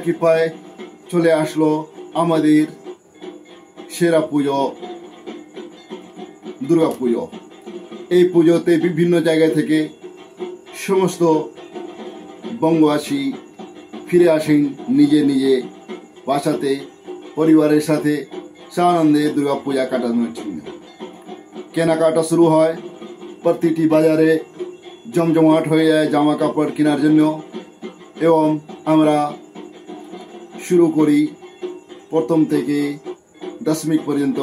কৃপায় চলে আসলো আমাদের সেরা পুজো দুর্গা পুজো। এই পুজোতে বিভিন্ন জায়গা থেকে সমস্ত বঙ্গবাসী ফিরে আসেন নিজে নিজে বাসাতে পরিবারের সাথে সানন্দে দুর্গা পূজা কাটানোর জন্য। কেনাকাটা শুরু হয়, প্রতিটি বাজারে জমজমাট হয়ে যায় জামা কাপড় কেনার জন্য এবং আমরা শুরু করি প্রথম থেকে দশমিক পর্যন্ত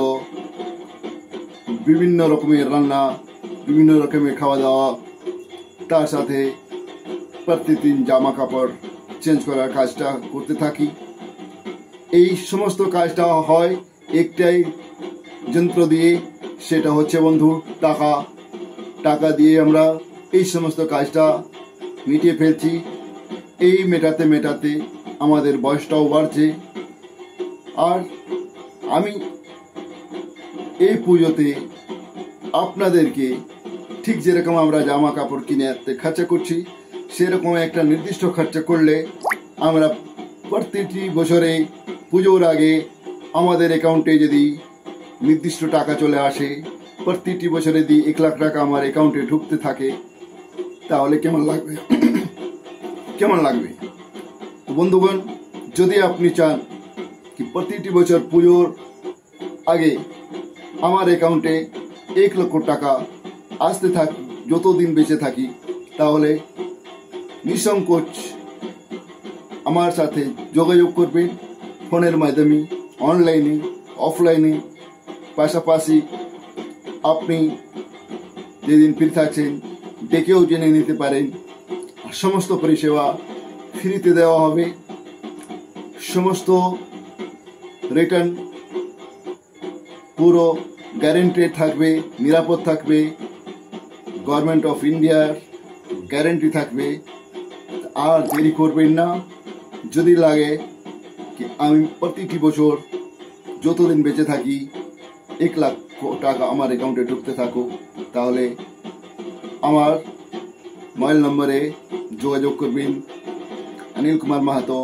বিভিন্ন রকমের রান্না, বিভিন্ন রকমের খাওয়া দাওয়া, তার সাথে প্রতিদিন জামা কাপড় চেঞ্জ করার কাজটা করতে থাকি। এই সমস্ত কাজটা হয় একটাই যন্ত্র দিয়ে, সেটা হচ্ছে বন্ধু টাকা। টাকা দিয়ে আমরা এই সমস্ত কাজটা মিটিয়ে ফেলছি। এই মেটাতে মেটাতে আমাদের বয়সটাও বাড়ছে। আর আমি এই পুজোতে আপনাদেরকে ঠিক যেরকম আমরা জামা কাপড় কিনে খরচা করছি, সেরকম একটা নির্দিষ্ট খরচা করলে আমরা প্রতিটি বছরে পুজোর আগে আমাদের অ্যাকাউন্টে যদি নির্দিষ্ট টাকা চলে আসে, প্রতিটি বছরে যদি 1 লাখ টাকা আমার অ্যাকাউন্টে ঢুকতে থাকে, তাহলে কেমন লাগবে? কেমন লাগবে? তো বন্ধুগণ, যদি আপনি চান কি প্রতিটি বছর পুজোর আগে আমার অ্যাকাউন্টে 1 লক্ষ টাকা আসতে থাক যতদিন বেঁচে থাকি, তাহলে নিঃসংকোচ আমার সাথে যোগাযোগ করবেন ফোনের মাধ্যমে, অনলাইনে, অফলাইনে। পাশাপাশি আপনি যেদিন ফ্রি থাকছেন ডেকেও জেনে নিতে পারেন। সমস্ত পরিষেবা ফ্রিতে দেওয়া হবে। সমস্ত রিটার্ন পুরো গ্যারেন্টেড থাকবে, নিরাপদ থাকবে, গভর্নমেন্ট অফ ইন্ডিয়ার গ্যারেন্টি থাকবে। আর দেরি করবেন না। যদি লাগে কি আমি প্রতিটি বছর যতদিন বেঁচে থাকি 1 লাখ টাকা আমার অ্যাকাউন্টে ঢুকতে থাকুক, তাহলে আমার মোবাইল নম্বরে যোগাযোগ করবেন। অনিল কুমার মাহাতো।